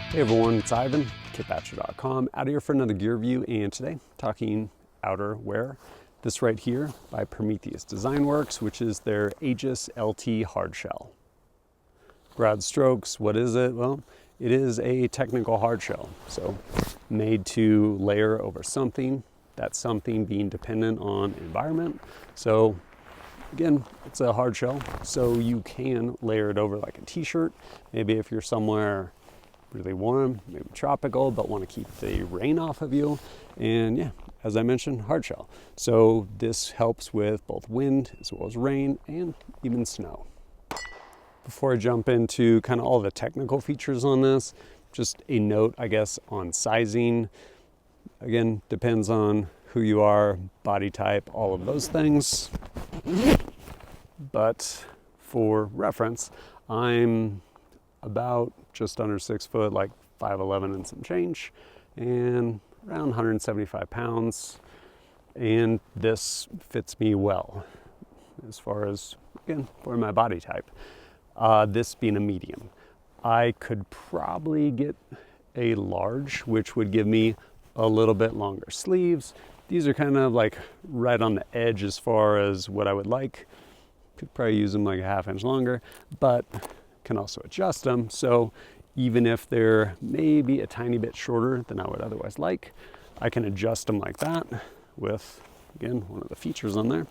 Hey everyone, it's Ivan, kitbatcher.com, out here for another gear review, and today talking outerwear. This right here by Prometheus Design Works, which is their Aegis LT hardshell. Broad strokes, what is it? Well, it is a technical hardshell, so made to layer over something, that something being dependent on environment. So again, it's a hardshell, so you can layer it over like a t-shirt. Maybe if you're somewhere really warm, maybe tropical, but want to keep the rain off of you. And yeah, as I mentioned, hard shell. So this helps with both wind as well as rain and even snow. Before I jump into kind of all the technical features on this, just a note, I guess, on sizing. Again, depends on who you are, body type, all of those things. But for reference, I'm about just under 6 foot, like 5'11" and some change, and around 175 pounds. And this fits me well as far as, again, for my body type. This being a medium. I could probably get a large, which would give me a little bit longer sleeves. These are kind of like right on the edge as far as what I would like. Could probably use them like a ½ inch longer, but can also adjust them. So even if they're maybe a tiny bit shorter than I would otherwise like, I can adjust them like that with, again, one of the features on there.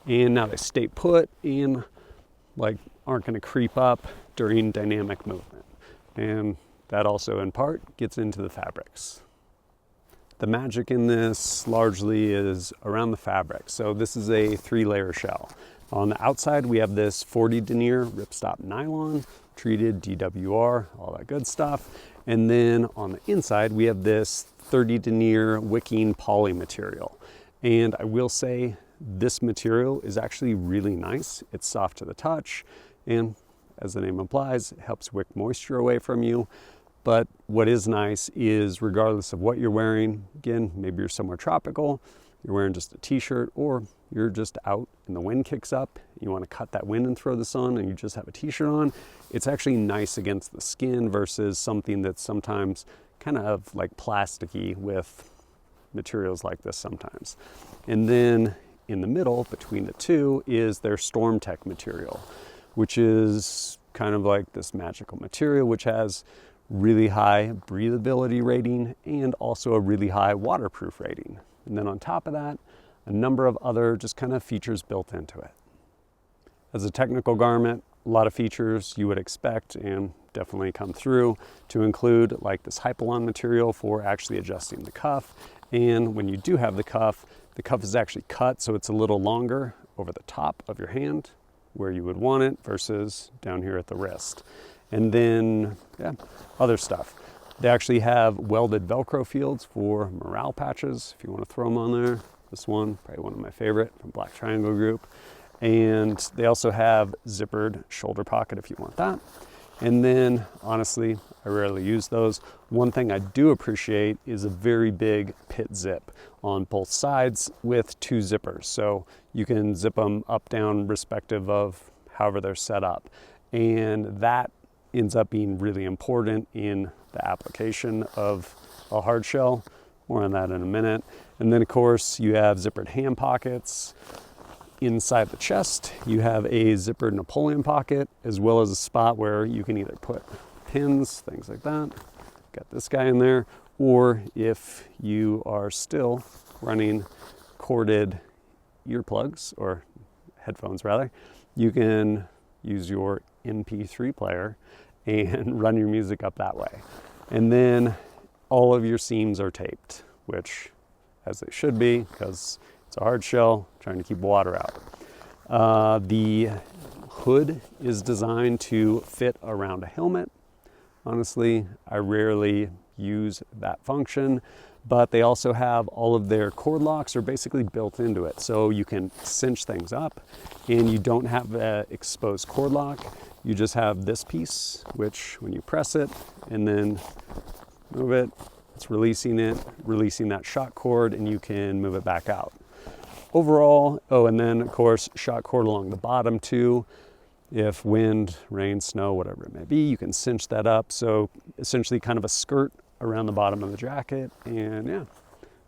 And now they stay put and like aren't going to creep up during dynamic movement. And that also in part gets into the fabrics. The magic in this largely is around the fabric. So this is a 3-layer shell. On the outside, we have this 40 denier ripstop nylon, treated DWR, all that good stuff. And then on the inside, we have this 30 denier wicking poly material. And I will say this material is actually really nice. It's soft to the touch, and as the name implies, it helps wick moisture away from you. But what is nice is regardless of what you're wearing, again, maybe you're somewhere tropical, you're wearing just a t-shirt, or you're just out and the wind kicks up, you want to cut that wind and throw this on and you just have a t-shirt on, it's actually nice against the skin versus something that's sometimes kind of like plasticky with materials like this sometimes. And then in the middle between the two is their Storm Tech material, which is kind of like this magical material which has really high breathability rating and also a really high waterproof rating. And then on top of that, a number of other just kind of features built into it. As a technical garment, a lot of features you would expect and definitely come through to include like this Hypalon material for actually adjusting the cuff. And when you do have the cuff is actually cut so it's a little longer over the top of your hand where you would want it versus down here at the wrist. And then, yeah, other stuff. They actually have welded Velcro fields for morale patches, if you want to throw them on there. This one, probably one of my favorite from Black Triangle Group. And they also have zippered shoulder pocket if you want that. And then, honestly, I rarely use those. One thing I do appreciate is a very big pit zip on both sides with 2 zippers. So you can zip them up, down, respective of however they're set up. And that ends up being really important in the application of a hard shell. More on that in a minute. And then of course you have zippered hand pockets. Inside the chest you have a zippered Napoleon pocket, as well as a spot where you can either put pins, things like that. Got this guy in there, or if you are still running corded earplugs, or headphones rather, you can use your MP3 player and run your music up that way. And then all of your seams are taped, which as they should be because it's a hard shell, trying to keep water out. The hood is designed to fit around a helmet. Honestly, I rarely use that function, but they also have all of their cord locks are basically built into it. So you can cinch things up and you don't have an exposed cord lock. You just have this piece, which when you press it and then move it, it's releasing that shock cord, and you can move it back out. Overall, oh, and then of course, shock cord along the bottom too. If wind, rain, snow, whatever it may be, you can cinch that up. So essentially kind of a skirt around the bottom of the jacket, and yeah,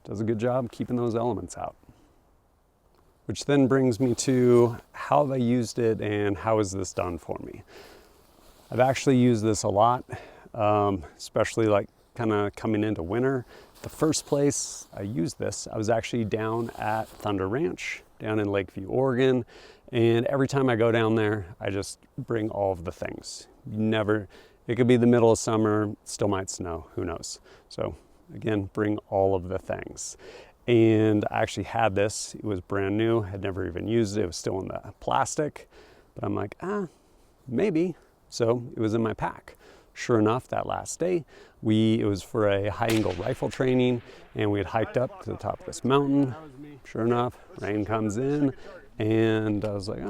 does a good job keeping those elements out. Which then brings me to how have I used it and how is this done for me? I've actually used this a lot, especially like kind of coming into winter. The first place I used this, I was actually down at Thunder Ranch, down in Lakeview, Oregon. And every time I go down there, I just bring all of the things. It could be the middle of summer, still might snow, who knows? So again, bring all of the things. And I actually had this, it was brand new, had never even used it, it was still in the plastic. But I'm like, maybe. So it was in my pack. Sure enough, that last day, it was for a high angle rifle training, and we had hiked up to the top of this mountain. Sure enough, rain comes in, and I was like,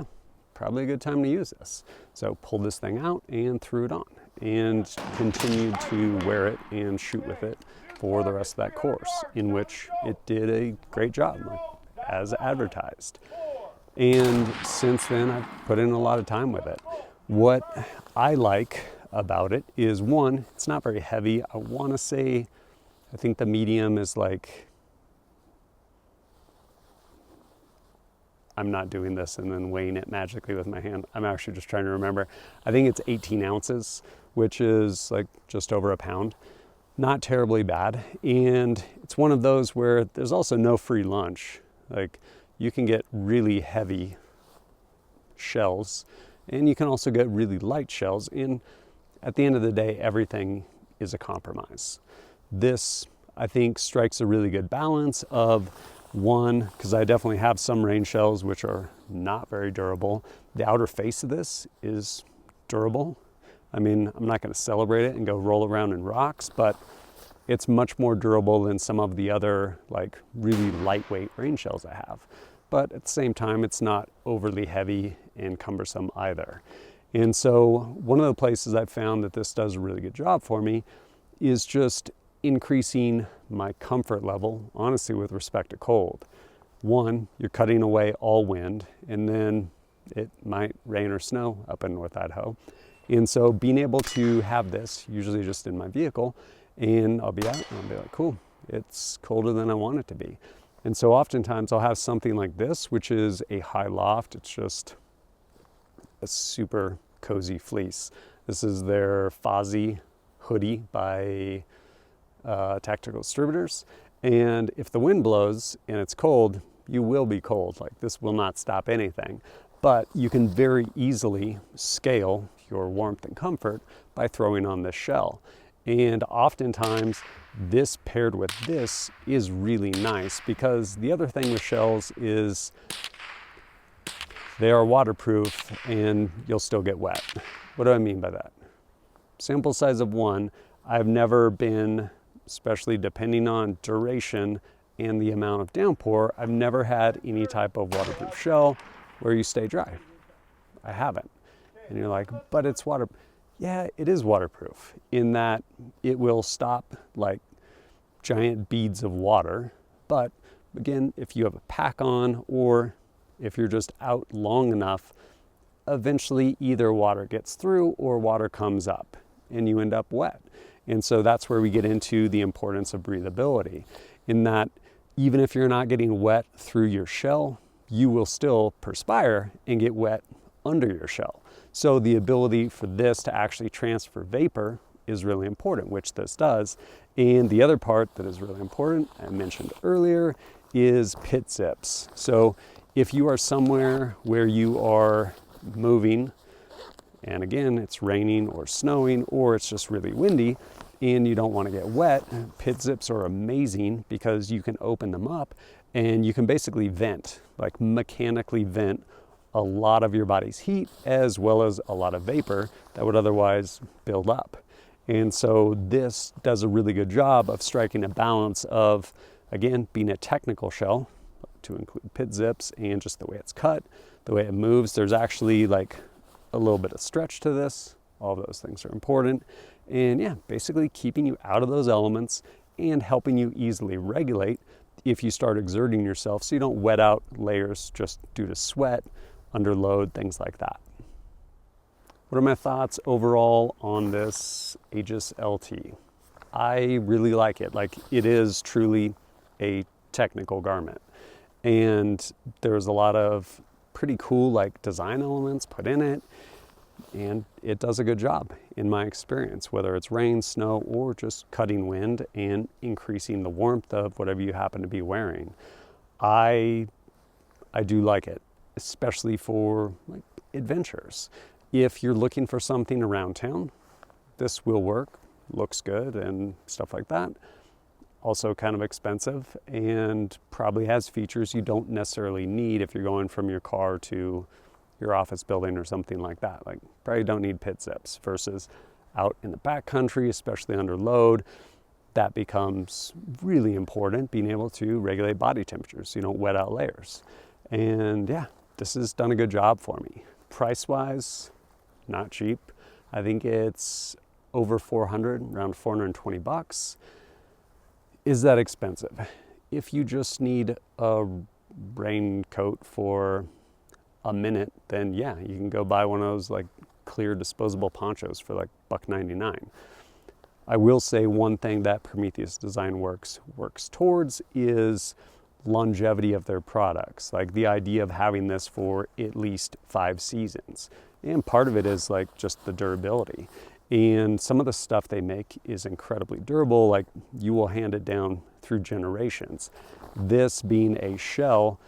probably a good time to use this. So pulled this thing out and threw it on, and continued to wear it and shoot with it for the rest of that course, in which it did a great job, as advertised. And since then, I've put in a lot of time with it. What I like about it is, one, it's not very heavy. I want to say, I think the medium is like, I'm not doing this and then weighing it magically with my hand. I'm actually just trying to remember. I think it's 18 ounces, which is like just over a pound. Not terribly bad. And it's one of those where there's also no free lunch. Like, you can get really heavy shells, and you can also get really light shells. And at the end of the day, everything is a compromise. This, I think, strikes a really good balance of, one, because I definitely have some rain shells which are not very durable. The outer face of this is durable. I mean, I'm not going to celebrate it and go roll around in rocks, but it's much more durable than some of the other like really lightweight rain shells I have. But at the same time, it's not overly heavy and cumbersome either. And so one of the places I've found that this does a really good job for me is just increasing my comfort level, honestly, with respect to cold. One, you're cutting away all wind, and then it might rain or snow up in North Idaho. And so being able to have this, usually just in my vehicle, and I'll be out and I'll be like, cool, it's colder than I want it to be. And so oftentimes I'll have something like this, which is a high loft. It's just a super cozy fleece. This is their Fozzy hoodie by Tactical Distributors. And if the wind blows and it's cold, you will be cold. Like, this will not stop anything. But you can very easily scale your warmth and comfort by throwing on this shell. And oftentimes this paired with this is really nice, because the other thing with shells is they are waterproof and you'll still get wet. What do I mean by that? Sample size of 1, I've never been, especially depending on duration and the amount of downpour, I've never had any type of waterproof shell where you stay dry. I haven't. And you're like, but it's water. Yeah, it is waterproof in that it will stop like giant beads of water. But again, if you have a pack on, or if you're just out long enough, eventually either water gets through or water comes up and you end up wet. And so that's where we get into the importance of breathability, in that even if you're not getting wet through your shell, you will still perspire and get wet under your shell. So the ability for this to actually transfer vapor is really important, which this does. And the other part that is really important, I mentioned earlier, is pit zips. So if you are somewhere where you are moving, and again, it's raining or snowing, or it's just really windy, and you don't want to get wet, pit zips are amazing because you can open them up and you can basically vent, like mechanically vent a lot of your body's heat as well as a lot of vapor that would otherwise build up. And so this does a really good job of striking a balance of, again, being a technical shell, to include pit zips, and just the way it's cut, the way it moves. There's actually like a little bit of stretch to this. All of those things are important. And yeah, basically keeping you out of those elements and helping you easily regulate if you start exerting yourself, so you don't wet out layers just due to sweat, under load, things like that. What are my thoughts overall on this Aegis LT? I really like it. Like, it is truly a technical garment. And there's a lot of pretty cool like design elements put in it. And it does a good job in my experience, whether it's rain, snow, or just cutting wind and increasing the warmth of whatever you happen to be wearing. I do like it, especially for like adventures. If you're looking for something around town, this will work, looks good and stuff like that. Also kind of expensive and probably has features you don't necessarily need if you're going from your car to your office building or something like that. Like, probably don't need pit zips versus out in the backcountry, especially under load. That becomes really important, being able to regulate body temperatures so you don't wet out layers. And yeah, this has done a good job for me. Price-wise, not cheap. I think it's over 400, around 420 bucks. Is that expensive? If you just need a raincoat for a minute, then yeah, you can go buy one of those like clear disposable ponchos for like $1.99. I will say one thing that Prometheus Design works towards is longevity of their products. Like the idea of having this for at least 5 seasons. And part of it is like just the durability. And some of the stuff they make is incredibly durable. Like, you will hand it down through generations. This being a shell,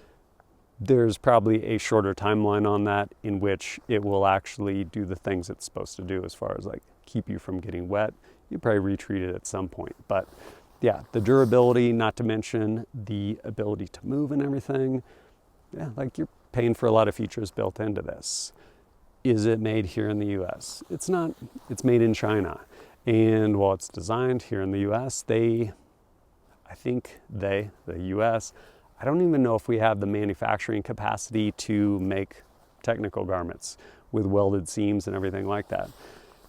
there's probably a shorter timeline on that in which it will actually do the things it's supposed to do as far as like keep you from getting wet. You probably retreat it at some point. But yeah, the durability, not to mention the ability to move and everything. Yeah, like, you're paying for a lot of features built into this. Is it made here in the US? It's not. It's made in China. And while it's designed here in the US, the US, I don't even know if we have the manufacturing capacity to make technical garments with welded seams and everything like that.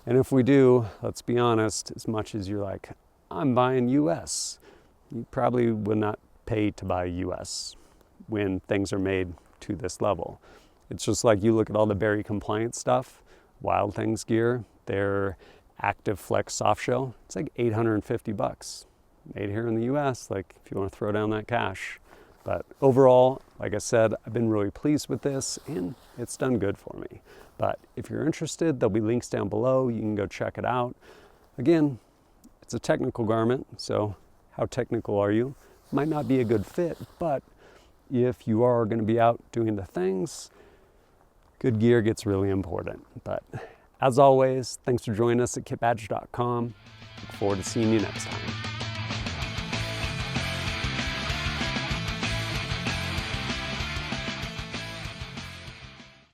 And if we do, let's be honest, as much as you're like, I'm buying US, you probably would not pay to buy US when things are made to this level. It's just like, you look at all the berry compliant stuff, Wild Things gear, their Active Flex soft shell, it's like 850 bucks. Made here in the US, like, if you want to throw down that cash. But overall, like I said, I've been really pleased with this and it's done good for me. But if you're interested, there'll be links down below. You can go check it out. Again, it's a technical garment, so how technical are you? Might not be a good fit, but if you are going to be out doing the things, good gear gets really important. But as always, thanks for joining us at kitbadge.com. Look forward to seeing you next time.